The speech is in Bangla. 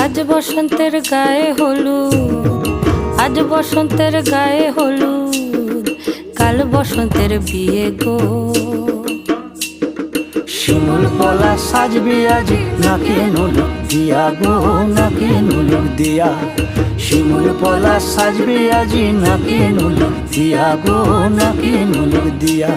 আজ বসন্তের গায়ে হলুদ, আজ বসন্তের গায়ে হলুদ, কাল বসন্তের বিয়ে গো। শিমুল পলা সাজবে আজি নাকে নুলুক দিয়া গো, নাকে নুলুক দিয়া। শিমুল পলা সাজবে আজি নাকে নুলুক দিয়া গো, নাকে নুলুক দিয়া।